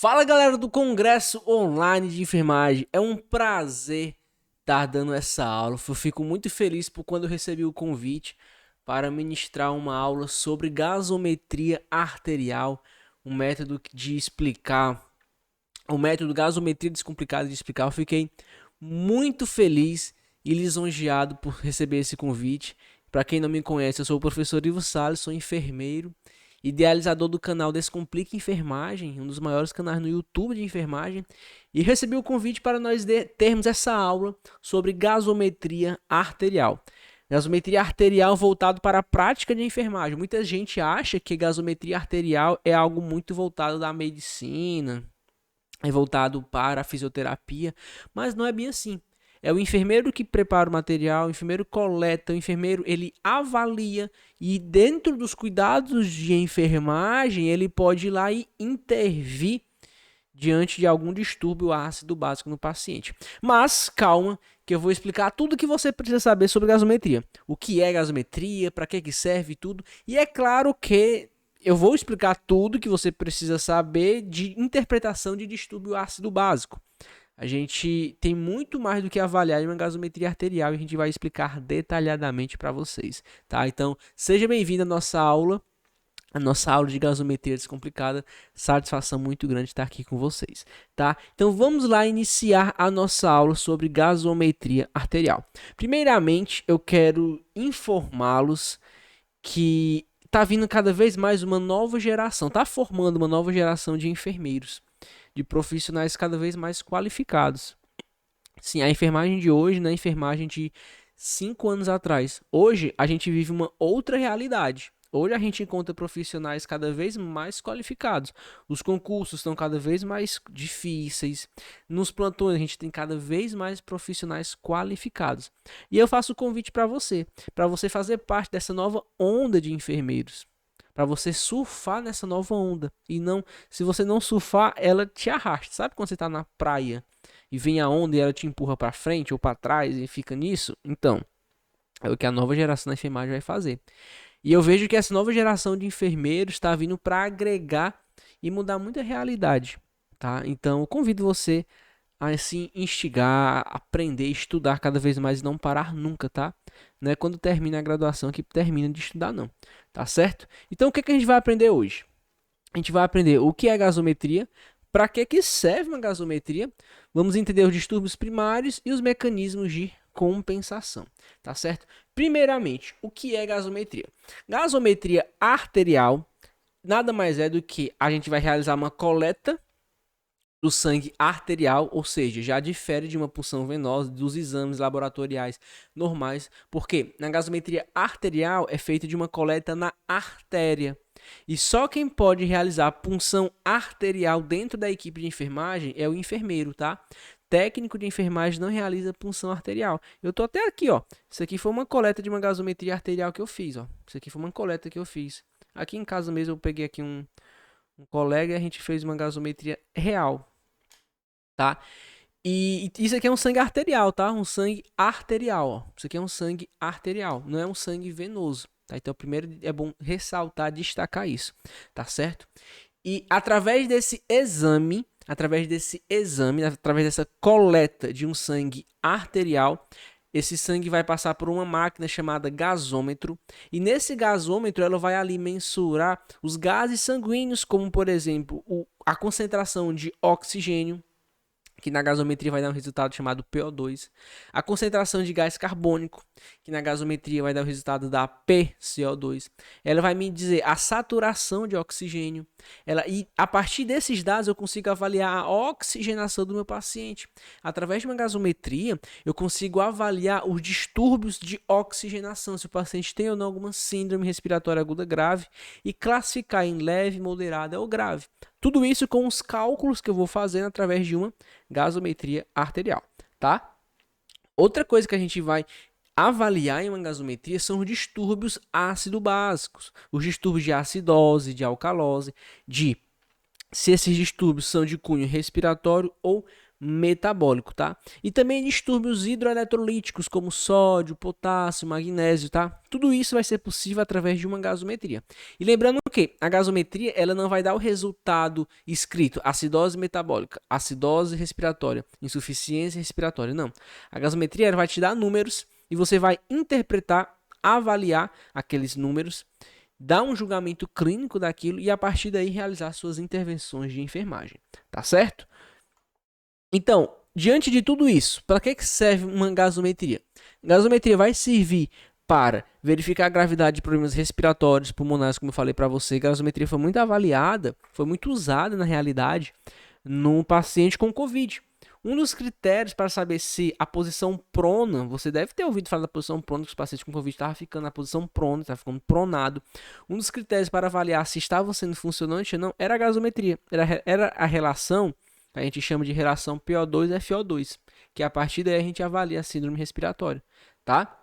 Fala galera do Congresso Online de Enfermagem, é um prazer estar dando essa aula. Eu fico muito feliz por quando eu recebi o convite para ministrar uma aula sobre gasometria arterial, um método de explicar, o método gasometria descomplicada de explicar. Eu fiquei muito feliz e lisonjeado por receber esse convite. Para quem não me conhece, eu sou o professor Ivo Salles, sou enfermeiro, idealizador do canal Descomplica Enfermagem, um dos maiores canais no YouTube de enfermagem, e recebi o convite para nós termos essa aula sobre gasometria arterial. Gasometria arterial voltado para a prática de enfermagem. Muita gente acha que gasometria arterial é algo muito voltado da medicina, é voltado para a fisioterapia, mas não é bem assim. É o enfermeiro que prepara o material, o enfermeiro coleta, o enfermeiro ele avalia e dentro dos cuidados de enfermagem ele pode ir lá e intervir diante de algum distúrbio ácido básico no paciente. Mas calma, que eu vou explicar tudo o que você precisa saber sobre gasometria. O que é gasometria, para que serve e tudo. E é claro que eu vou explicar tudo que você precisa saber de interpretação de distúrbio ácido básico. A gente tem muito mais do que avaliar em uma gasometria arterial e a gente vai explicar detalhadamente para vocês, tá? Então, seja bem-vindo à nossa aula de gasometria descomplicada. Satisfação muito grande estar aqui com vocês, tá? Então, vamos lá iniciar a nossa aula sobre gasometria arterial. Primeiramente, eu quero informá-los que tá vindo cada vez mais uma nova geração, tá formando uma nova geração de enfermeiros, de profissionais cada vez mais qualificados. Sim, a enfermagem de hoje não é a enfermagem de 5 anos atrás. Hoje a gente vive uma outra realidade. Hoje a gente encontra profissionais cada vez mais qualificados. Os concursos estão cada vez mais difíceis. Nos plantões a gente tem cada vez mais profissionais qualificados. E eu faço o convite para você fazer parte dessa nova onda de enfermeiros, para você surfar nessa nova onda. E não, se você não surfar, ela te arrasta. Sabe quando você está na praia e vem a onda e ela te empurra para frente ou para trás e fica nisso? Então, é o que a nova geração da enfermagem vai fazer. E eu vejo que essa nova geração de enfermeiros está vindo para agregar e mudar muita realidade, tá? Então, eu convido você a assim instigar, aprender, estudar cada vez mais e não parar nunca, tá? Não é quando termina a graduação que termina de estudar, não. Tá certo? Então, o que a gente vai aprender hoje? A gente vai aprender o que é gasometria, para que serve uma gasometria, vamos entender os distúrbios primários e os mecanismos de compensação, tá certo? Primeiramente, o que é gasometria? Gasometria arterial nada mais é do que a gente vai realizar uma coleta do sangue arterial, ou seja, já difere de uma punção venosa, dos exames laboratoriais normais, porque na gasometria arterial é feita de uma coleta na artéria. E só quem pode realizar punção arterial dentro da equipe de enfermagem é o enfermeiro, tá? Técnico de enfermagem não realiza punção arterial. Eu tô até aqui, ó. Isso aqui foi uma coleta de uma gasometria arterial que eu fiz, ó. Isso aqui foi uma coleta que eu fiz. Aqui em casa mesmo eu peguei aqui um colega e a gente fez uma gasometria real, tá? E isso aqui é um sangue arterial, tá? Um sangue arterial, ó. Isso aqui é um sangue arterial, não é um sangue venoso, tá? Então, primeiro é bom ressaltar, destacar isso, tá certo? E através dessa coleta de um sangue arterial, esse sangue vai passar por uma máquina chamada gasômetro, e nesse gasômetro ela vai ali mensurar os gases sanguíneos, como por exemplo, a concentração de oxigênio, que na gasometria vai dar um resultado chamado PO2, a concentração de gás carbônico, que na gasometria vai dar o resultado da PCO2, ela vai me dizer a saturação de oxigênio, e a partir desses dados eu consigo avaliar a oxigenação do meu paciente. Através de uma gasometria, eu consigo avaliar os distúrbios de oxigenação, se o paciente tem ou não alguma síndrome respiratória aguda grave, e classificar em leve, moderada ou grave. Tudo isso com os cálculos que eu vou fazendo através de uma gasometria arterial, tá? Outra coisa que a gente vai avaliar em uma gasometria são os distúrbios ácido-básicos, os distúrbios de acidose, de alcalose, se esses distúrbios são de cunho respiratório ou metabólico, tá? E também distúrbios hidroeletrolíticos como sódio, potássio, magnésio, tá? Tudo isso vai ser possível através de uma gasometria. E lembrando que a gasometria, ela não vai dar o resultado escrito, acidose metabólica, acidose respiratória, insuficiência respiratória, não. A gasometria, ela vai te dar números e você vai interpretar, avaliar aqueles números, dar um julgamento clínico daquilo e a partir daí realizar suas intervenções de enfermagem, tá certo? Então, diante de tudo isso, para que serve uma gasometria? Gasometria vai servir para verificar a gravidade de problemas respiratórios, pulmonares, como eu falei para você. A gasometria foi muito avaliada, foi muito usada na realidade no paciente com Covid. Um dos critérios para saber se a posição prona, você deve ter ouvido falar da posição prona, que os pacientes com Covid estavam ficando na posição prona, estavam ficando pronado. Um dos critérios para avaliar se estava sendo funcionante ou não era a gasometria, era a relação, que a gente chama de relação PO2-FO2, que a partir daí a gente avalia a síndrome respiratória, tá?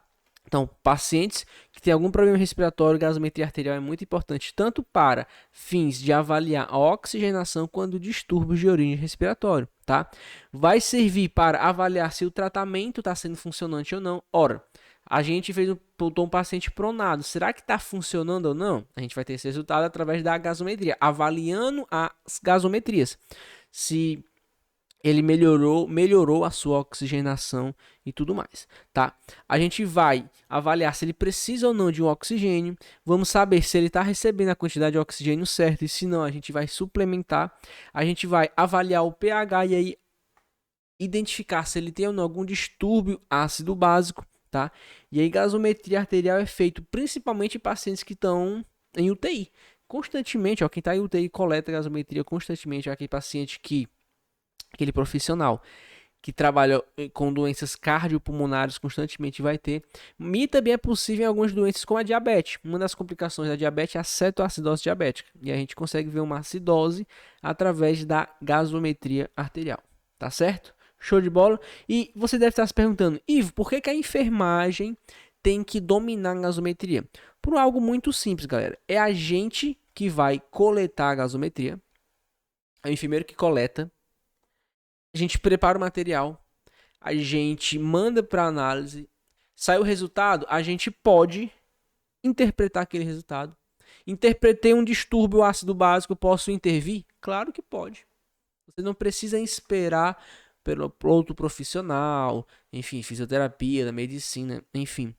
Então, pacientes que têm algum problema respiratório, gasometria arterial é muito importante, tanto para fins de avaliar a oxigenação quanto distúrbios de origem respiratória, tá? Vai servir para avaliar se o tratamento está sendo funcionante ou não. Ora, a gente botou um paciente pronado, será que está funcionando ou não? A gente vai ter esse resultado através da gasometria, avaliando as gasometrias. Se ele melhorou a sua oxigenação e tudo mais, tá? A gente vai avaliar se ele precisa ou não de um oxigênio, vamos saber se ele está recebendo a quantidade de oxigênio certa e se não, a gente vai suplementar, a gente vai avaliar o pH e aí identificar se ele tem ou não algum distúrbio ácido básico, tá? E aí gasometria arterial é feito principalmente em pacientes que estão em UTI. Constantemente, ó, quem está em UTI coleta gasometria constantemente, ó, aquele paciente que aquele profissional que trabalha com doenças cardiopulmonares constantemente vai ter. E também é possível em algumas doenças como a diabetes. Uma das complicações da diabetes é a cetoacidose diabética. E a gente consegue ver uma acidose através da gasometria arterial. Tá certo? Show de bola? E você deve estar se perguntando, Ivo, por que a enfermagem tem que dominar a gasometria? Por algo muito simples, galera. É a gente que vai coletar a gasometria. É o enfermeiro que coleta. A gente prepara o material, a gente manda para análise, sai o resultado, a gente pode interpretar aquele resultado. Interpretei um distúrbio ácido básico, posso intervir? Claro que pode. Você não precisa esperar pelo outro profissional, enfim, fisioterapia, da medicina, enfim,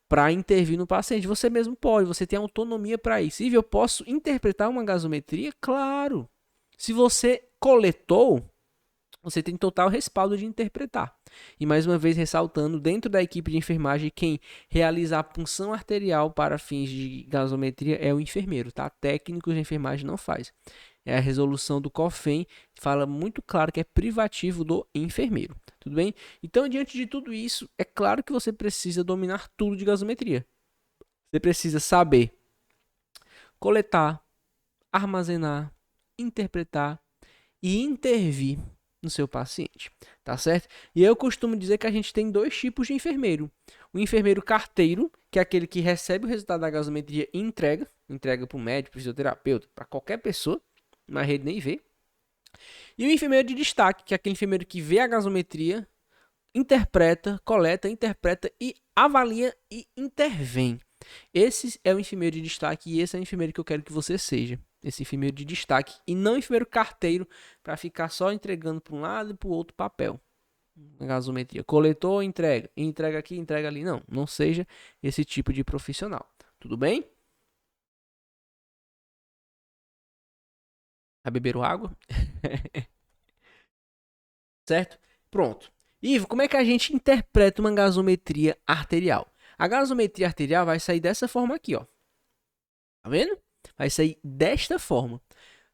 para intervir no paciente. Você mesmo pode, você tem autonomia para isso. E eu posso interpretar uma gasometria? Claro. Se você coletou, você tem total respaldo de interpretar. E mais uma vez ressaltando, dentro da equipe de enfermagem, quem realiza a punção arterial para fins de gasometria é o enfermeiro, tá? Técnicos de enfermagem não faz. É a resolução do COFEN, fala muito claro que é privativo do enfermeiro. Tudo bem? Então, diante de tudo isso, é claro que você precisa dominar tudo de gasometria. Você precisa saber coletar, armazenar, interpretar e intervir no seu paciente, tá certo? E eu costumo dizer que a gente tem dois tipos de enfermeiro. O enfermeiro carteiro, que é aquele que recebe o resultado da gasometria e entrega para o médico, fisioterapeuta, para qualquer pessoa, na rede nem vê. E o enfermeiro de destaque, que é aquele enfermeiro que vê a gasometria, interpreta, coleta, interpreta e avalia e intervém. Esse é o enfermeiro de destaque e esse é o enfermeiro que eu quero que você seja. Esse enfermeiro de destaque e não enfermeiro carteiro para ficar só entregando para um lado e para o outro papel. Gasometria, coletou, entrega, entrega aqui, entrega ali. Não, não seja esse tipo de profissional. Tudo bem? Já beberam água? Certo? Pronto. Ivo, como é que a gente interpreta uma gasometria arterial? A gasometria arterial vai sair dessa forma aqui, ó. Tá vendo? Vai sair desta forma.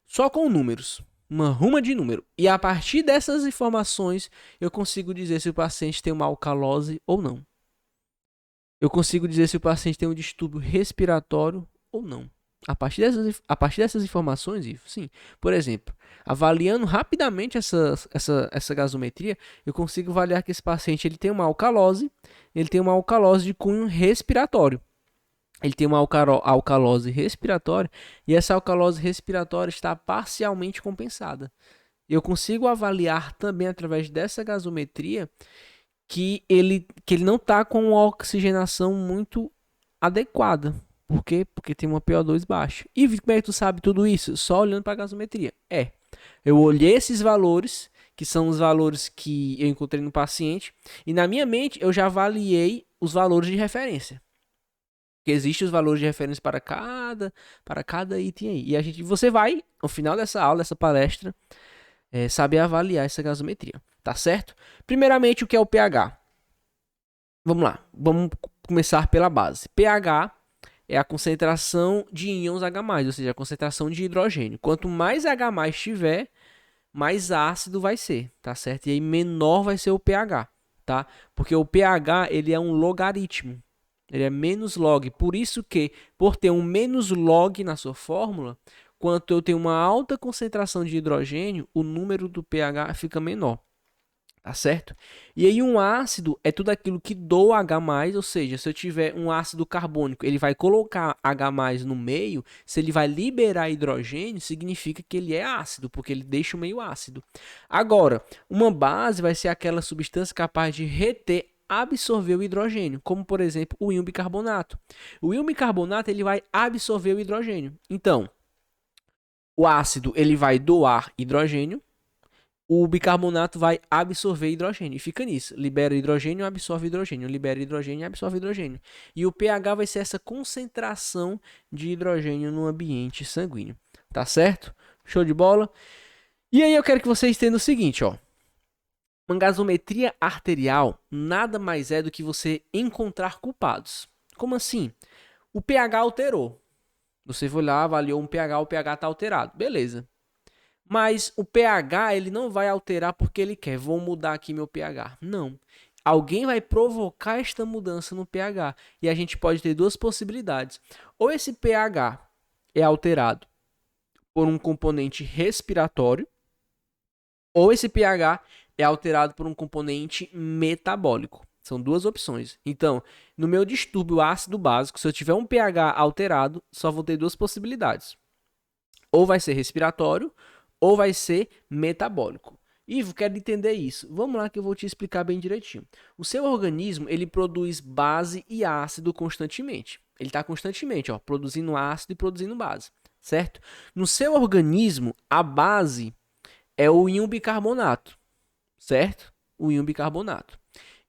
Só com números. Uma ruma de número. E a partir dessas informações, eu consigo dizer se o paciente tem uma alcalose ou não. Eu consigo dizer se o paciente tem um distúrbio respiratório ou não. A partir dessas informações, Ivo, sim. Por exemplo, avaliando rapidamente essa gasometria, eu consigo avaliar que esse paciente ele tem uma alcalose de cunho respiratório. Ele tem uma alcalose respiratória e essa alcalose respiratória está parcialmente compensada. Eu consigo avaliar também através dessa gasometria que ele não está com uma oxigenação muito adequada. Por quê? Porque tem uma PO2 baixa. E como é que tu sabe tudo isso? Só olhando para a gasometria. Eu olhei esses valores, que são os valores que eu encontrei no paciente, e na minha mente eu já avaliei os valores de referência. Porque existem os valores de referência para cada item aí. E você vai, no final dessa aula, dessa palestra, saber avaliar essa gasometria. Tá certo? Primeiramente, o que é o pH? Vamos lá. Vamos começar pela base. pH é a concentração de íons H+, ou seja, a concentração de hidrogênio. Quanto mais H+ tiver, mais ácido vai ser, tá certo? E aí menor vai ser o pH, tá? Porque o pH, ele é um logaritmo. Ele é menos log. Por isso que, por ter um menos log na sua fórmula, quanto eu tenho uma alta concentração de hidrogênio, o número do pH fica menor. Tá certo? E aí um ácido é tudo aquilo que doa H+, ou seja, se eu tiver um ácido carbônico, ele vai colocar H+ no meio, se ele vai liberar hidrogênio, significa que ele é ácido, porque ele deixa o meio ácido. Agora, uma base vai ser aquela substância capaz de reter, absorver o hidrogênio, como por exemplo o íon bicarbonato. O íon bicarbonato ele vai absorver o hidrogênio. Então, o ácido ele vai doar hidrogênio, o bicarbonato vai absorver hidrogênio. E fica nisso. Libera hidrogênio, absorve hidrogênio. Libera hidrogênio, absorve hidrogênio. E o pH vai ser essa concentração de hidrogênio no ambiente sanguíneo. Tá certo? Show de bola? E aí eu quero que vocês entendam o seguinte, ó. Uma gasometria arterial nada mais é do que você encontrar culpados. Como assim? O pH alterou. Você foi lá, avaliou um pH, o pH está alterado. Beleza. Mas o pH ele não vai alterar porque ele quer. Vou mudar aqui meu pH. Não. Alguém vai provocar esta mudança no pH. E a gente pode ter duas possibilidades. Ou esse pH é alterado por um componente respiratório, ou esse pH é alterado por um componente metabólico. São duas opções. Então, no meu distúrbio ácido básico, se eu tiver um pH alterado, só vou ter duas possibilidades. Ou vai ser respiratório, ou vai ser metabólico. Ivo, quero entender isso. Vamos lá que eu vou te explicar bem direitinho. O seu organismo, ele produz base e ácido constantemente. Ele está constantemente, ó, produzindo ácido e produzindo base, certo? No seu organismo, a base é o íon bicarbonato, certo? O íon bicarbonato.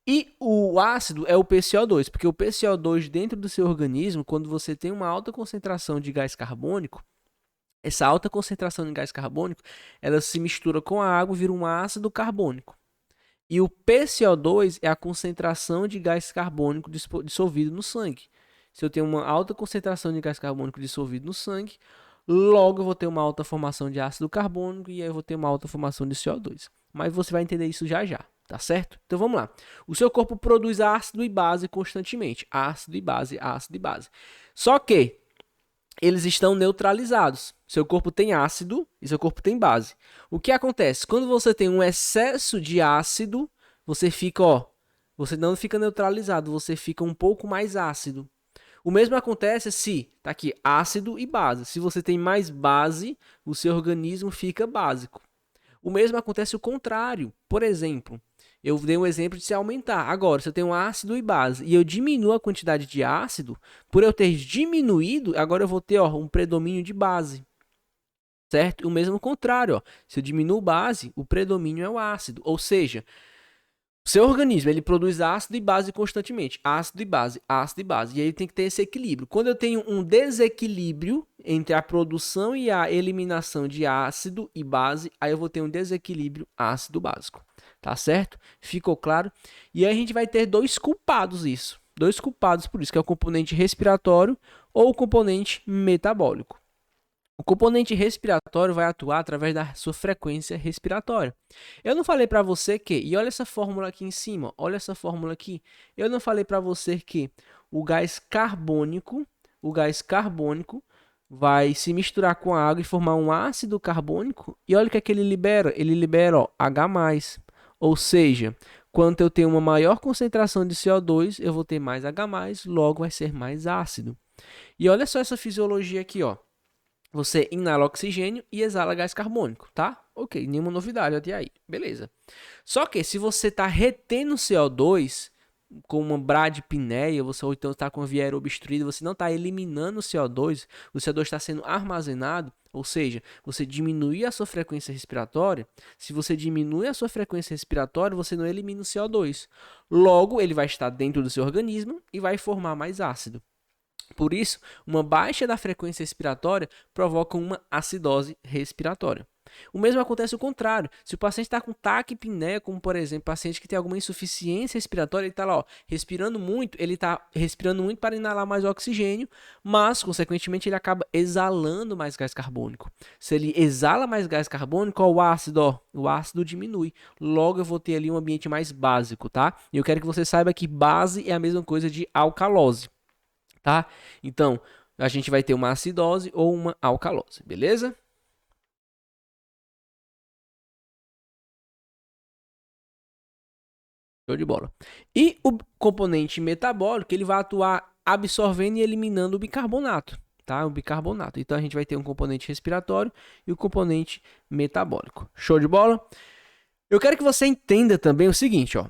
E o ácido é o PCO2, porque o PCO2 dentro do seu organismo, quando você tem uma alta concentração de gás carbônico, essa alta concentração de gás carbônico, ela se mistura com a água e vira um ácido carbônico. E o PCO2 é a concentração de gás carbônico dissolvido no sangue. Se eu tenho uma alta concentração de gás carbônico dissolvido no sangue, logo eu vou ter uma alta formação de ácido carbônico e aí eu vou ter uma alta formação de CO2. Mas você vai entender isso já já, tá certo? Então vamos lá. O seu corpo produz ácido e base constantemente. Ácido e base, ácido e base. Só que eles estão neutralizados. Seu corpo tem ácido e seu corpo tem base. O que acontece? Quando você tem um excesso de ácido, você você não fica neutralizado, você fica um pouco mais ácido. O mesmo acontece se, tá aqui, ácido e base. Se você tem mais base, o seu organismo fica básico. O mesmo acontece o contrário. Por exemplo, eu dei um exemplo de se aumentar. Agora, se eu tenho ácido e base e eu diminuo a quantidade de ácido, por eu ter diminuído, agora eu vou ter um predomínio de base. Certo? O mesmo contrário. Se eu diminuo base, o predomínio é o ácido. Ou seja, o seu organismo ele produz ácido e base constantemente. Ácido e base, ácido e base. E aí tem que ter esse equilíbrio. Quando eu tenho um desequilíbrio entre a produção e a eliminação de ácido e base, aí eu vou ter um desequilíbrio ácido-básico. Tá certo? Ficou claro? E aí a gente vai ter dois culpados isso. Dois culpados por isso, que é o componente respiratório ou o componente metabólico. O componente respiratório vai atuar através da sua frequência respiratória. Eu não falei para você que, e olha essa fórmula aqui em cima, olha essa fórmula aqui. Eu não falei para você que o gás carbônico vai se misturar com a água e formar um ácido carbônico. E olha o que é que ele libera. Ele libera H+. Ou seja, quando eu tenho uma maior concentração de CO2, eu vou ter mais H+, logo vai ser mais ácido. E olha só essa fisiologia aqui, ó. Você inala oxigênio e exala gás carbônico, tá? Ok, nenhuma novidade até aí. Beleza. Só que se você está retendo CO2 com uma bradipneia, você ou então está com a via aérea obstruída, você não está eliminando o CO2 está sendo armazenado, ou seja, você diminui a sua frequência respiratória. Se você diminui a sua frequência respiratória, você não elimina o CO2. Logo, ele vai estar dentro do seu organismo e vai formar mais ácido. Por isso, uma baixa da frequência respiratória provoca uma acidose respiratória. O mesmo acontece o contrário. Se o paciente está com taquipneia, como por exemplo, paciente que tem alguma insuficiência respiratória, ele está lá, ó, respirando muito, ele está respirando muito para inalar mais oxigênio, mas, consequentemente, ele acaba exalando mais gás carbônico. Se ele exala mais gás carbônico, ó, o ácido diminui. Logo, eu vou ter ali um ambiente mais básico, tá? E eu quero que você saiba que base é a mesma coisa de alcalose. Tá? Então, a gente vai ter uma acidose ou uma alcalose, beleza? Show de bola. E o componente metabólico, ele vai atuar absorvendo e eliminando o bicarbonato, tá? O bicarbonato. Então, a gente vai ter um componente respiratório e o componente metabólico. Show de bola? Eu quero que você entenda também o seguinte, ó.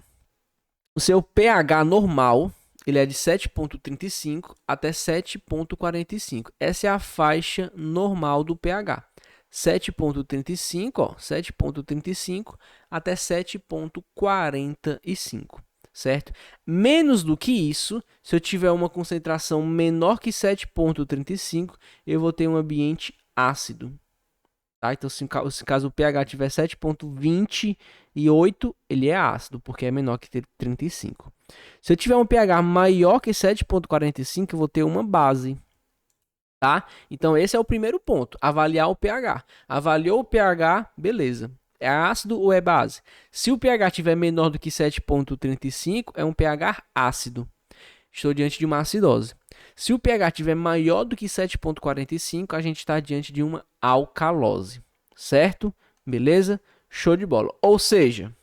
O seu pH normal, ele é de 7,35 até 7,45. Essa é a faixa normal do pH. 7,35, ó, 7,35 até 7,45, certo? Menos do que isso, se eu tiver uma concentração menor que 7,35, eu vou ter um ambiente ácido. Tá? Então, se caso o pH tiver 7,28, ele é ácido, porque é menor que 35. Se eu tiver um pH maior que 7,45, eu vou ter uma base. Tá? Então, esse é o primeiro ponto, avaliar o pH. Avaliou o pH, beleza. É ácido ou é base? Se o pH tiver menor do que 7,35, é um pH ácido. Estou diante de uma acidose. Se o pH tiver maior do que 7,45, a gente está diante de uma alcalose, certo? Beleza? Show de bola. Ou seja,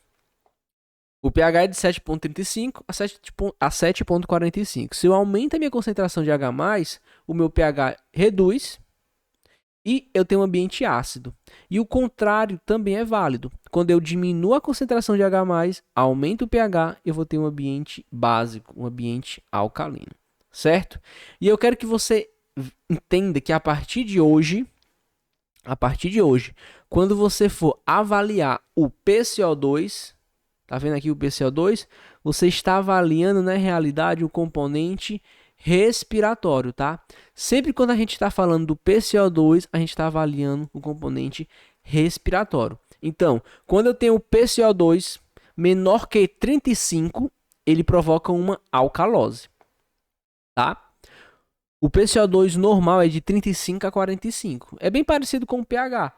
o pH é de 7,35 a 7,45. Se eu aumento a minha concentração de H+, o meu pH reduz e eu tenho um ambiente ácido. E o contrário também é válido. Quando eu diminuo a concentração de H+, aumento o pH, eu vou ter um ambiente básico, um ambiente alcalino, certo? E eu quero que você entenda que a partir de hoje, quando você for avaliar o PCO2, tá vendo aqui o PCO2? Você está avaliando, na realidade, o componente respiratório, tá? Sempre quando a gente está falando do PCO2, a gente está avaliando o componente respiratório. Então, quando eu tenho o PCO2 menor que 35, ele provoca uma alcalose, tá? O PCO2 normal é de 35 a 45. É bem parecido com o pH.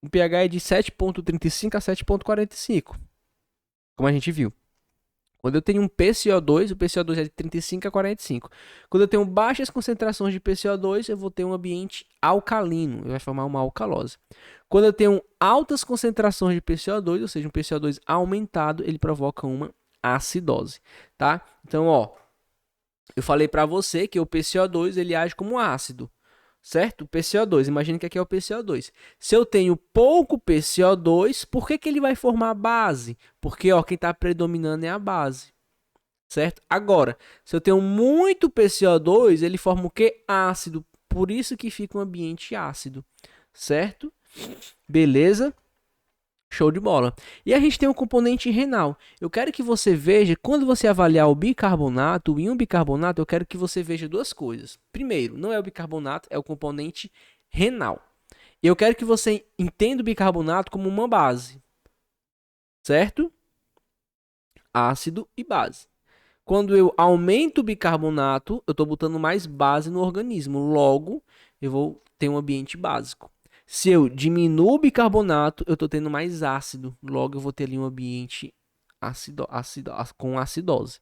O pH é de 7,35 a 7,45, como a gente viu. Quando eu tenho um PCO2, o PCO2 é de 35 a 45. Quando eu tenho baixas concentrações de PCO2, eu vou ter um ambiente alcalino, vai formar uma alcalose. Quando eu tenho altas concentrações de PCO2, ou seja, um PCO2 aumentado, ele provoca uma acidose, tá? Então, ó, eu falei para você que o PCO2 ele age como ácido, certo? O PCO2, imagine que aqui é o PCO2. Se eu tenho pouco PCO2, por que ele vai formar base? Porque ó, quem está predominando é a base, certo? Agora, se eu tenho muito PCO2, ele forma o que? Ácido. Por isso que fica um ambiente ácido, certo? Beleza? Show de bola. E a gente tem um componente renal. Eu quero que você veja, quando você avaliar o bicarbonato, o íon bicarbonato, eu quero que você veja duas coisas. Primeiro, não é o bicarbonato, é o componente renal. E eu quero que você entenda o bicarbonato como uma base, certo? Ácido e base. Quando eu aumento o bicarbonato, eu estou botando mais base no organismo. Logo, eu vou ter um ambiente básico. Se eu diminuo o bicarbonato, eu estou tendo mais ácido. Logo, eu vou ter ali um ambiente com acidose.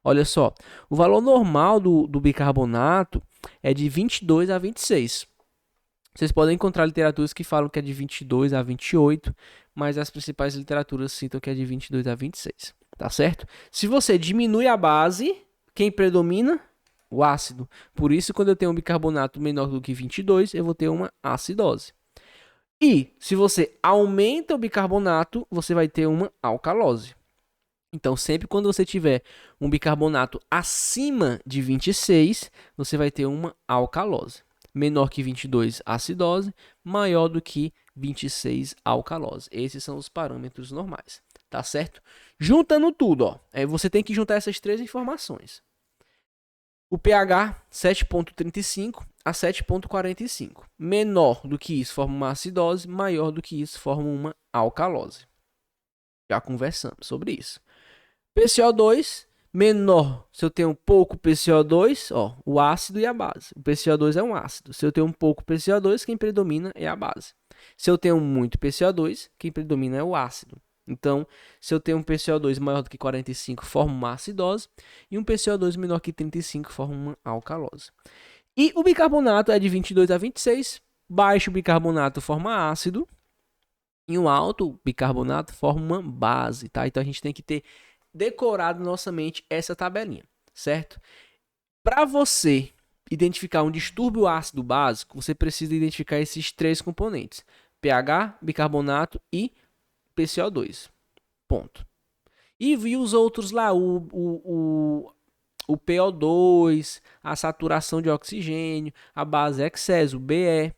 Olha só, o valor normal do bicarbonato é de 22 a 26. Vocês podem encontrar literaturas que falam que é de 22 a 28, mas as principais literaturas citam que é de 22 a 26. Tá certo? Se você diminui a base, quem predomina? O ácido. Por isso, quando eu tenho um bicarbonato menor do que 22, eu vou ter uma acidose. E se você aumenta o bicarbonato, você vai ter uma alcalose. Então, sempre quando você tiver um bicarbonato acima de 26, você vai ter uma alcalose. Menor que 22, acidose. Maior do que 26, alcalose. Esses são os parâmetros normais. Tá certo? Juntando tudo, ó. Você tem que juntar essas três informações. O pH 7,35 a 7,45. Menor do que isso forma uma acidose, maior do que isso forma uma alcalose. Já conversamos sobre isso. PCO2 menor, se eu tenho pouco PCO2, ó, o ácido e a base. O PCO2 é um ácido. Se eu tenho um pouco PCO2, quem predomina é a base. Se eu tenho muito PCO2, quem predomina é o ácido. Então, se eu tenho um PCO2 maior do que 45, forma uma acidose, e um PCO2 menor que 35 forma uma alcalose. E o bicarbonato é de 22 a 26, baixo bicarbonato forma ácido, e um alto bicarbonato forma uma base, tá? Então a gente tem que ter decorado na nossa mente essa tabelinha, certo? Para você identificar um distúrbio ácido básico, você precisa identificar esses três componentes: pH, bicarbonato e PCO2. Ponto. E vi os outros lá, o PO2, a saturação de oxigênio, a base excesso, o BE.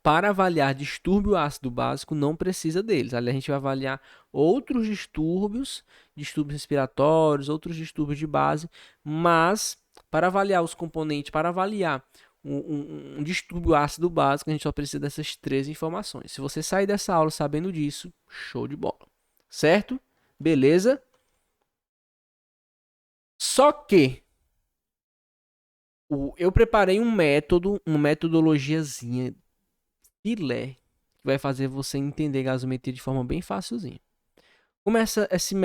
Para avaliar distúrbio ácido básico, não precisa deles. Ali a gente vai avaliar outros distúrbios respiratórios, outros distúrbios de base, mas para avaliar os componentes, para avaliar um distúrbio ácido básico, a gente só precisa dessas três informações. Se você sair dessa aula sabendo disso, show de bola. Certo? Beleza? Só que eu preparei um método, uma metodologiazinha filé, que vai fazer você entender gasometria de forma bem facilzinha. Começa esse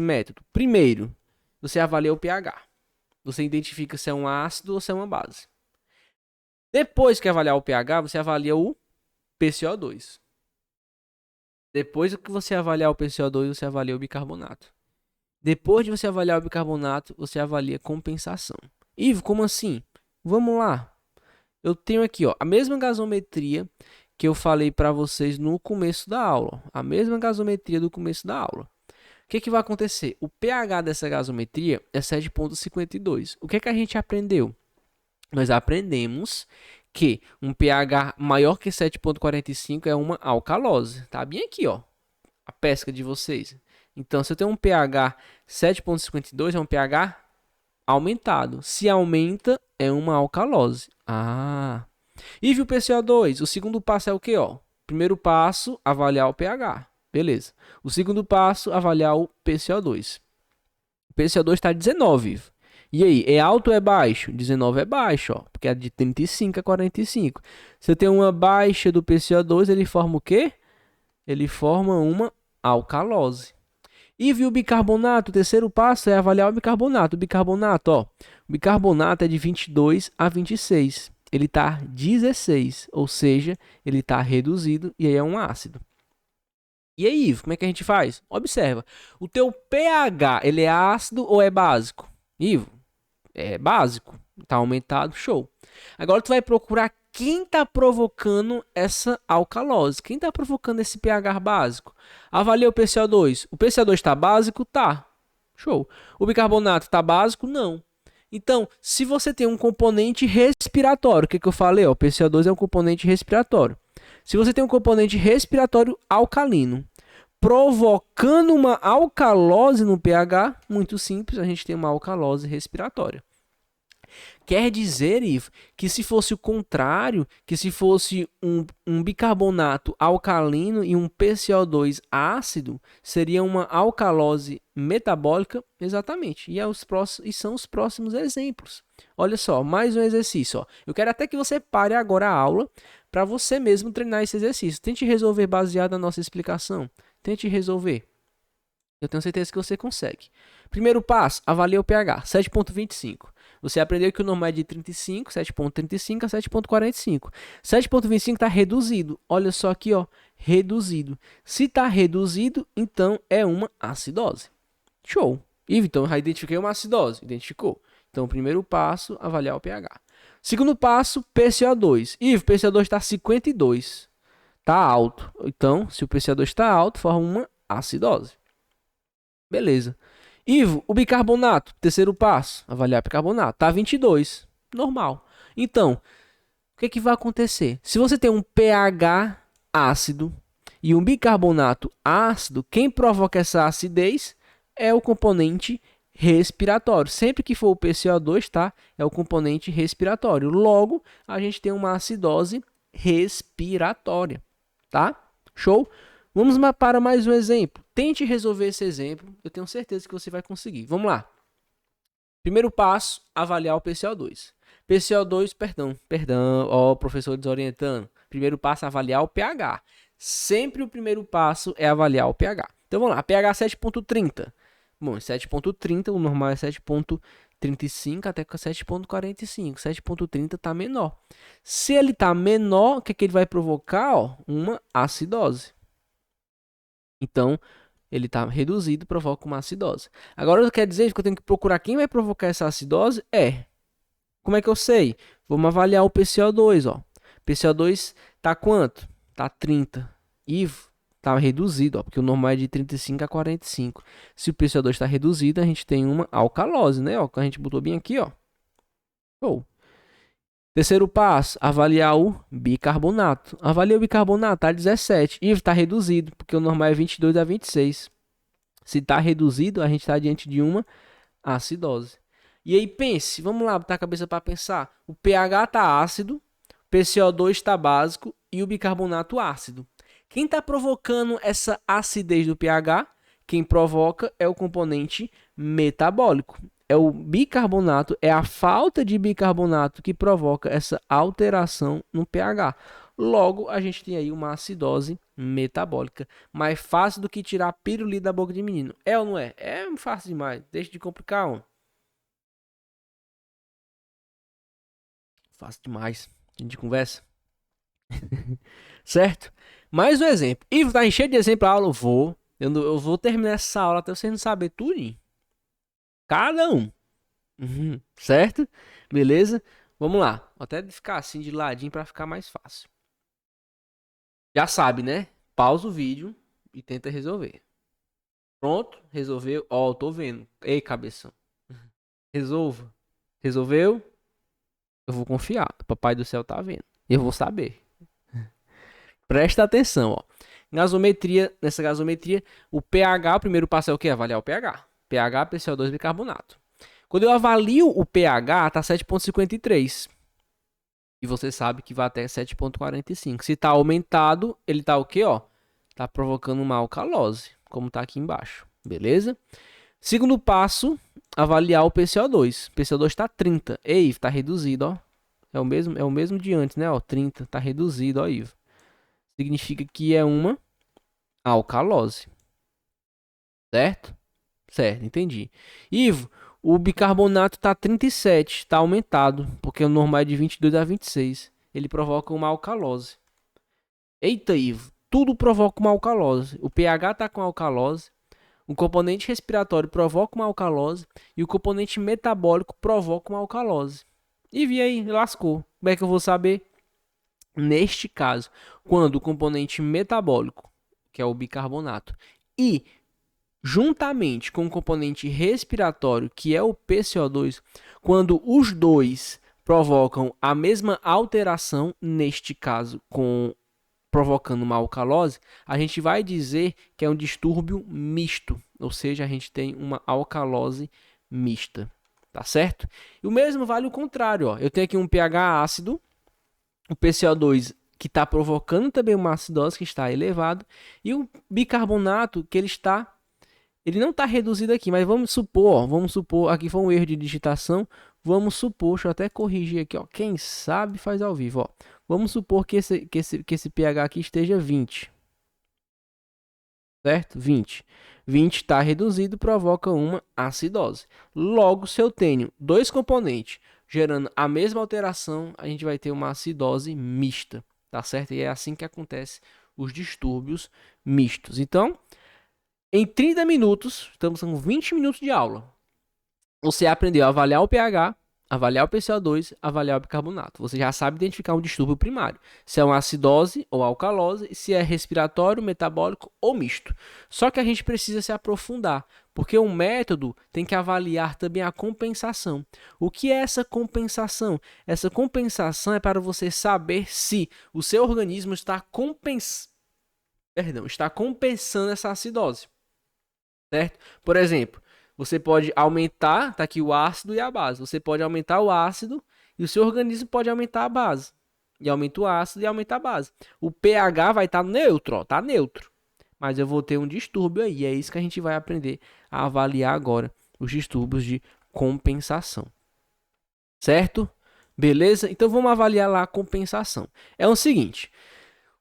método. Primeiro, você avalia o pH. Você identifica se é um ácido ou se é uma base. Depois que avaliar o pH, você avalia o PCO2. Depois que você avaliar o PCO2, você avalia o bicarbonato. Depois de você avaliar o bicarbonato, você avalia compensação. Ivo, como assim? Vamos lá. Eu tenho aqui, ó, a mesma gasometria que eu falei para vocês no começo da aula. A mesma gasometria do começo da aula. O que vai acontecer? O pH dessa gasometria é 7,52. O que a gente aprendeu? Nós aprendemos que um pH maior que 7,45 é uma alcalose. Tá bem aqui, ó, a pesca de vocês. Então, se eu tenho um pH 7,52, é um pH aumentado. Se aumenta, é uma alcalose. E o PCO2? O segundo passo é o que, ó? Primeiro passo, avaliar o pH. Beleza. O segundo passo, avaliar o PCO2. O PCO2 está 19. E aí, é alto ou é baixo? 19 é baixo, ó, porque é de 35 a 45. Se eu tenho uma baixa do PCO2, ele forma o quê? Ele forma uma alcalose. E o bicarbonato, o terceiro passo é avaliar o bicarbonato. O bicarbonato, ó, o bicarbonato é de 22 a 26. Ele está 16, ou seja, ele está reduzido e aí é um ácido. E aí, Ivo, como é que a gente faz? Observa, o teu pH, ele é ácido ou é básico? Ivo, é básico, está aumentado, show. Agora tu vai procurar quem está provocando essa alcalose, quem está provocando esse pH básico. Avalia o PCO2. O PCO2 está básico? Tá, show. O bicarbonato está básico? Não. Então, se você tem um componente respiratório, o que eu falei? O PCO2 é um componente respiratório. Se você tem um componente respiratório alcalino, provocando uma alcalose no pH, muito simples, a gente tem uma alcalose respiratória. Quer dizer, Ivo, que se fosse o contrário, que se fosse um bicarbonato alcalino e um PCO2 ácido, seria uma alcalose metabólica? Exatamente. E são os próximos exemplos. Olha só, mais um exercício. Ó. Eu quero até que você pare agora a aula para você mesmo treinar esse exercício. Tente resolver baseado na nossa explicação. Tente resolver. Eu tenho certeza que você consegue. Primeiro passo, avalie o pH, 7,25. Você aprendeu que o normal é de 35, 7,35 a 7,45. 7,25 está reduzido. Olha só aqui, ó, reduzido. Se está reduzido, então é uma acidose. Show. Ivo, então eu já identifiquei uma acidose. Identificou. Então, primeiro passo, avaliar o pH. Segundo passo, PCO2. Ivo, PCO2 está 52. Está alto. Então, se o PCO2 está alto, forma uma acidose. Beleza. Ivo, o bicarbonato, terceiro passo, avaliar o bicarbonato. Está 22. Normal. Então, o que vai acontecer? Se você tem um pH ácido e um bicarbonato ácido, quem provoca essa acidez é o componente respiratório. Sempre que for o PCO2, tá? É o componente respiratório. Logo, a gente tem uma acidose respiratória, tá? Show? Vamos para mais um exemplo. Tente resolver esse exemplo. Eu tenho certeza que você vai conseguir. Vamos lá. Primeiro passo, avaliar o PCO2. PCO2, perdão, ó, professor desorientando. Primeiro passo, avaliar o pH. Sempre o primeiro passo é avaliar o pH. Então vamos lá, pH 7.30. Bom, 7.30, o normal é 7.35 até 7.45. 7.30 está menor. Se ele está menor, o que ele vai provocar? Ó, uma acidose. Então, ele está reduzido, provoca uma acidose. Agora, quer dizer que eu tenho que procurar quem vai provocar essa acidose? Como é que eu sei? Vamos avaliar o PCO2, ó. PCO2 tá quanto? Tá 30. E tá reduzido, ó, porque o normal é de 35 a 45. Se o PCO2 está reduzido, a gente tem uma alcalose, né? Ó, que a gente botou bem aqui, ó. Show. Terceiro passo, avaliar o bicarbonato. Avalia o bicarbonato, tá 17. E tá reduzido, porque o normal é 22 a 26. Se tá reduzido, a gente está diante de uma acidose. E aí pense, vamos lá, botar a cabeça para pensar. O pH está ácido, o PCO2 está básico e o bicarbonato ácido. Quem está provocando essa acidez do pH? Quem provoca é o componente metabólico. É o bicarbonato, é a falta de bicarbonato que provoca essa alteração no pH. Logo, a gente tem aí uma acidose metabólica. Mais fácil do que tirar pirulito da boca de menino. É ou não é? É fácil demais. Deixa de complicar, ó. Fácil demais. A gente conversa. Certo? Mais um exemplo. Ivo, tá enchendo de exemplo a aula? Eu vou terminar essa aula até vocês não saberem tudo. Cada um. Certo? Beleza? Vamos lá. Vou até ficar assim de ladinho para ficar mais fácil. Já sabe, né? Pausa o vídeo e tenta resolver. Pronto? Resolveu? Ó, tô vendo. Ei, cabeção. Resolva. Resolveu? Eu vou confiar. O Papai do Céu tá vendo. Eu vou saber. Presta atenção, ó. Nessa gasometria, o pH, o primeiro passo é o quê? Avaliar o pH. pH, PCO2, bicarbonato. Quando eu avalio o pH, tá 7.53. E você sabe que vai até 7.45. Se tá aumentado, ele tá o quê, ó? Tá provocando uma alcalose, como tá aqui embaixo. Beleza? Segundo passo, avaliar o PCO2. PCO2 está 30. Ei, tá reduzido, ó. É o mesmo de antes, né? Ó, 30, tá reduzido, ó, Ivo. Significa que é uma alcalose. Certo? Certo, entendi. Ivo, o bicarbonato tá 37, tá aumentado, porque o normal é de 22 a 26. Ele provoca uma alcalose. Eita, Ivo, tudo provoca uma alcalose. O pH tá com alcalose. O componente respiratório provoca uma alcalose e o componente metabólico provoca uma alcalose. E vi aí, lascou. Como é que eu vou saber? Neste caso, quando o componente metabólico, que é o bicarbonato, e juntamente com o componente respiratório, que é o PCO2, quando os dois provocam a mesma alteração, neste caso, provocando uma alcalose, a gente vai dizer que é um distúrbio misto, ou seja, a gente tem uma alcalose mista, tá certo? E o mesmo vale o contrário, ó. Eu tenho aqui um pH ácido, o PCO2 que está provocando também uma acidose que está elevado, e o bicarbonato que ele não está reduzido aqui, mas vamos supor, aqui foi um erro de digitação, vamos supor, deixa eu até corrigir aqui, ó, quem sabe faz ao vivo, ó. Vamos supor que esse pH aqui esteja 20. Certo? 20. 20 está reduzido, provoca uma acidose. Logo, se eu tenho dois componentes gerando a mesma alteração, a gente vai ter uma acidose mista. Tá certo? E é assim que acontece os distúrbios mistos. Então, em 30 minutos, estamos com 20 minutos de aula. você aprendeu a avaliar o pH, avaliar o PCO2, avaliar o bicarbonato. Você já sabe identificar um distúrbio primário. Se é uma acidose ou alcalose, se é respiratório, metabólico ou misto. Só que a gente precisa se aprofundar, porque o método tem que avaliar também a compensação. O que é essa compensação? Essa compensação é para você saber se o seu organismo está compensando essa acidose. Certo? Por exemplo, você pode aumentar, tá aqui o ácido e a base. Você pode aumentar o ácido e o seu organismo pode aumentar a base. E aumenta o ácido e aumenta a base. O pH vai estar neutro, ó, tá neutro. Mas eu vou ter um distúrbio aí. É isso que a gente vai aprender a avaliar agora, os distúrbios de compensação. Certo? Beleza? Então vamos avaliar lá a compensação. É o seguinte,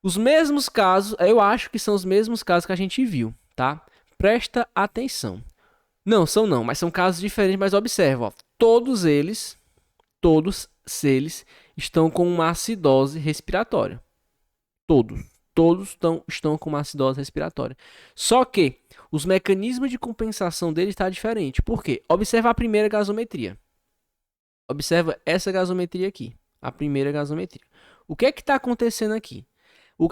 os mesmos casos, eu acho que são os mesmos casos que a gente viu, tá? Presta atenção. Não, mas são casos diferentes, mas observa, ó, todos eles estão com uma acidose respiratória. Todos estão com uma acidose respiratória. Só que os mecanismos de compensação deles estão diferentes. Por quê? Observa a primeira gasometria. Observa essa gasometria aqui, a primeira gasometria. O que é que está acontecendo aqui?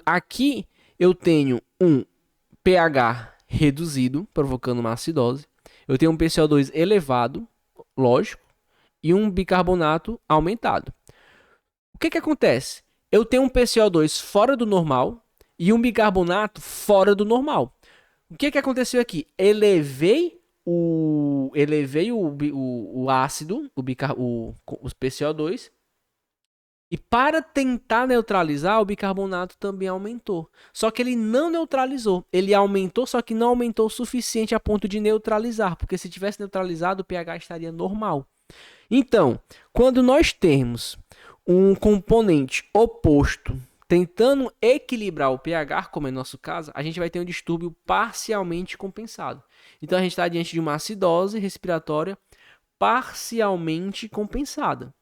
Aqui eu tenho um pH reduzido, provocando uma acidose. Eu tenho um PCO2 elevado, lógico, e um bicarbonato aumentado. O que acontece? Eu tenho um PCO2 fora do normal e um bicarbonato fora do normal. O que aconteceu aqui? Elevei o ácido, o PCO2, e para tentar neutralizar, o bicarbonato também aumentou. Só que ele não neutralizou. Ele aumentou, só que não aumentou o suficiente a ponto de neutralizar. Porque se tivesse neutralizado, o pH estaria normal. Então, quando nós temos um componente oposto tentando equilibrar o pH, como é nosso caso, a gente vai ter um distúrbio parcialmente compensado. Então, a gente está diante de uma acidose respiratória parcialmente compensada.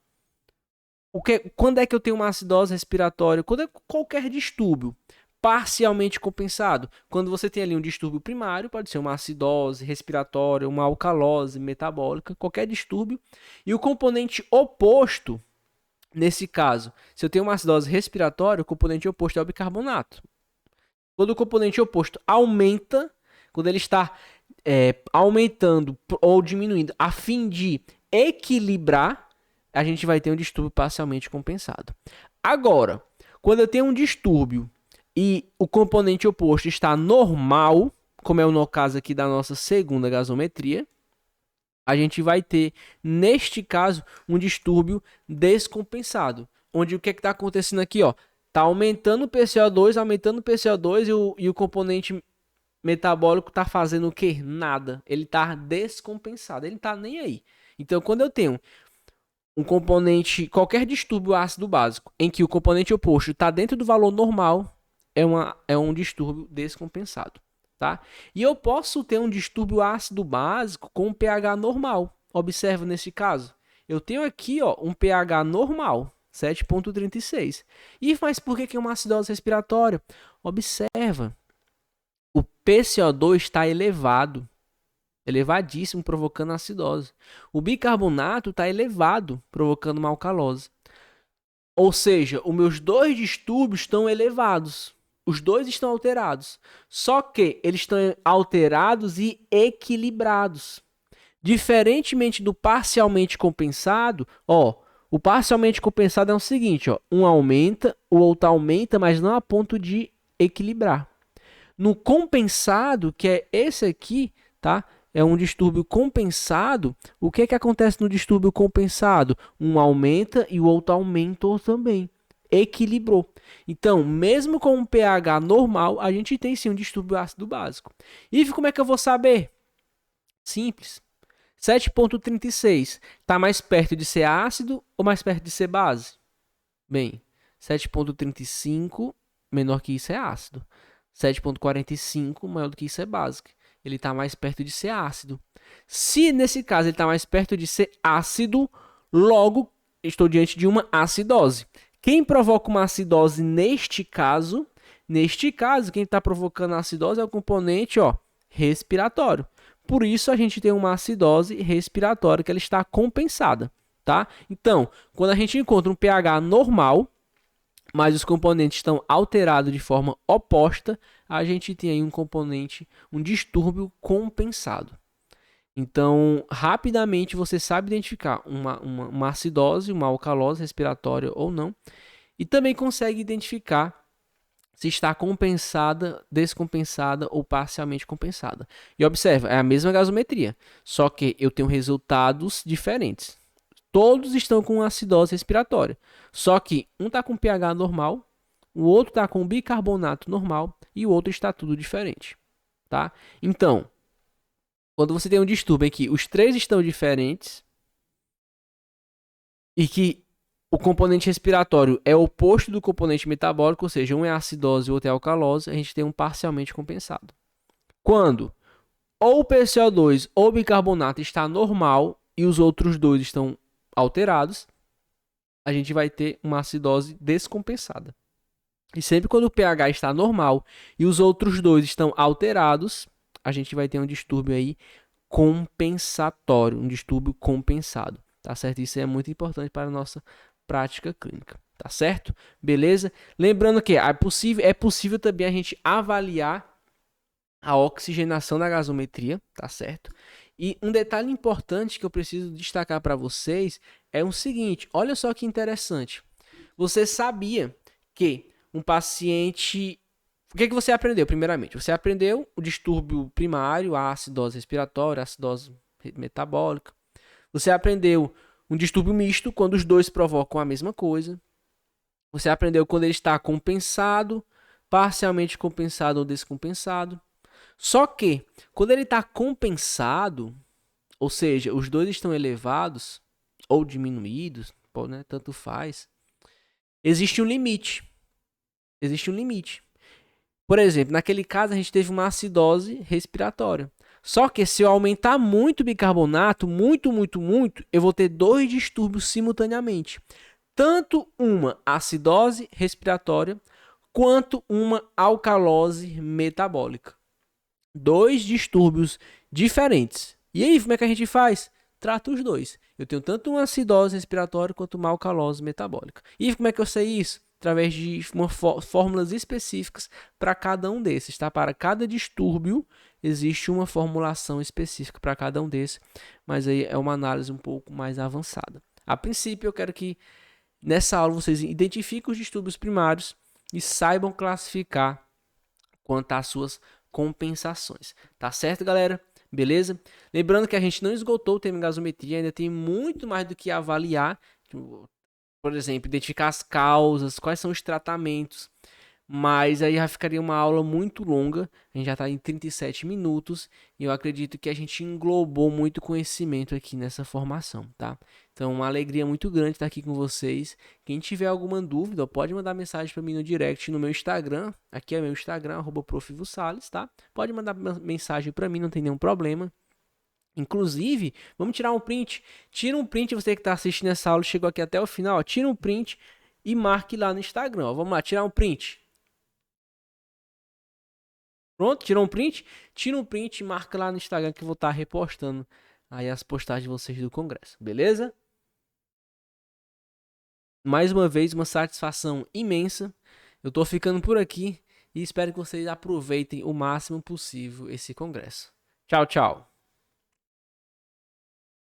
Quando é que eu tenho uma acidose respiratória? Quando é qualquer distúrbio parcialmente compensado. Quando você tem ali um distúrbio primário, pode ser uma acidose respiratória, uma alcalose metabólica, qualquer distúrbio. E o componente oposto, nesse caso, se eu tenho uma acidose respiratória, o componente oposto é o bicarbonato. Quando o componente oposto aumenta, quando ele está aumentando ou diminuindo a fim de equilibrar, a gente vai ter um distúrbio parcialmente compensado. Agora, quando eu tenho um distúrbio e o componente oposto está normal, como é o caso aqui da nossa segunda gasometria, a gente vai ter, neste caso, um distúrbio descompensado. Onde o que está acontecendo aqui? Está aumentando o PCO2 e o componente metabólico está fazendo o quê? Nada. Ele está descompensado, ele não está nem aí. Então, quando eu tenho um componente, qualquer distúrbio ácido básico, em que o componente oposto está dentro do valor normal, é um distúrbio descompensado, tá? E eu posso ter um distúrbio ácido básico com um pH normal. Observa nesse caso. Eu tenho aqui um pH normal, 7,36. Mas por que é uma acidose respiratória? Observa. O PCO2 está elevado. Elevadíssimo, provocando acidose. O bicarbonato está elevado, provocando uma alcalose. Ou seja, os meus dois distúrbios estão elevados. Os dois estão alterados. Só que eles estão alterados e equilibrados. Diferentemente do parcialmente compensado, o parcialmente compensado é o seguinte, um aumenta, o outro aumenta, mas não a ponto de equilibrar. No compensado, que é esse aqui, tá? É um distúrbio compensado. O que acontece no distúrbio compensado? Um aumenta e o outro aumentou também. Equilibrou. Então, mesmo com um pH normal, a gente tem sim um distúrbio ácido básico. E como é que eu vou saber? Simples. 7,36 está mais perto de ser ácido ou mais perto de ser base? Bem, 7,35 menor que isso é ácido. 7,45 maior do que isso é básico. Ele está mais perto de ser ácido. Se nesse caso ele está mais perto de ser ácido, logo estou diante de uma acidose. Quem provoca uma acidose neste caso? Neste caso, quem está provocando a acidose é o componente respiratório. por isso a gente tem uma acidose respiratória que ela está compensada, tá? Então, quando a gente encontra um pH normal, mas os componentes estão alterados de forma oposta, a gente tem aí um componente, um distúrbio compensado. Então, rapidamente você sabe identificar uma acidose, uma alcalose respiratória ou não, e também consegue identificar se está compensada, descompensada ou parcialmente compensada. E observa, é a mesma gasometria, só que eu tenho resultados diferentes. Todos estão com acidose respiratória, só que um está com pH normal, o outro está com bicarbonato normal e o outro está tudo diferente, tá? Então, quando você tem um distúrbio em que os três estão diferentes e que o componente respiratório é o oposto do componente metabólico, ou seja, um é acidose e o outro é alcalose, a gente tem um parcialmente compensado. Quando ou o PCO2 ou o bicarbonato está normal e os outros dois estão alterados, a gente vai ter uma acidose descompensada. E sempre quando o pH está normal e os outros dois estão alterados, a gente vai ter um distúrbio aí compensatório, um distúrbio compensado, tá certo? Isso é muito importante para a nossa prática clínica, tá certo? Beleza? Lembrando que é possível também a gente avaliar a oxigenação da gasometria, tá certo? E um detalhe importante que eu preciso destacar para vocês é o seguinte, olha só que interessante. Você sabia que um paciente... O que você aprendeu, primeiramente? Você aprendeu o distúrbio primário, a acidose respiratória, a acidose metabólica. Você aprendeu um distúrbio misto, quando os dois provocam a mesma coisa. Você aprendeu quando ele está compensado, parcialmente compensado ou descompensado. Só que, quando ele está compensado, ou seja, os dois estão elevados ou diminuídos, né, tanto faz, existe um limite. Existe um limite. Por exemplo, naquele caso a gente teve uma acidose respiratória. Só que se eu aumentar muito o bicarbonato, muito, eu vou ter dois distúrbios simultaneamente. Tanto uma acidose respiratória, quanto uma alcalose metabólica. Dois distúrbios diferentes. E aí, como é que a gente faz? Trata os dois. Eu tenho tanto uma acidose respiratória quanto uma alcalose metabólica. E como é que eu sei isso? Através de fórmulas específicas para cada um desses, tá? Para cada distúrbio existe uma formulação específica para cada um desses, mas aí é uma análise um pouco mais avançada. A princípio, eu quero que nessa aula vocês identifiquem os distúrbios primários e saibam classificar quanto às suas compensações. Tá certo, galera? Beleza? Lembrando que a gente não esgotou o tema gasometria, ainda tem muito mais do que avaliar. Por exemplo, identificar as causas, quais são os tratamentos. Mas aí já ficaria uma aula muito longa. A gente já está em 37 minutos. E eu acredito que a gente englobou muito conhecimento aqui nessa formação, tá? Então, uma alegria muito grande estar aqui com vocês. Quem tiver alguma dúvida, pode mandar mensagem para mim no direct no meu Instagram. Aqui é meu Instagram, @profivosales, tá? Pode mandar mensagem para mim, não tem nenhum problema. Inclusive, vamos tirar um print. Tira um print, você que está assistindo essa aula, chegou aqui até o final, ó, tira um print e marque lá no Instagram. Ó. Vamos lá, tirar um print. Pronto, tirou um print? Tira um print e marca lá no Instagram que eu vou estar repostando aí as postagens de vocês do congresso, beleza? Mais uma vez, uma satisfação imensa. Eu tô ficando por aqui e espero que vocês aproveitem o máximo possível esse congresso. Tchau, tchau.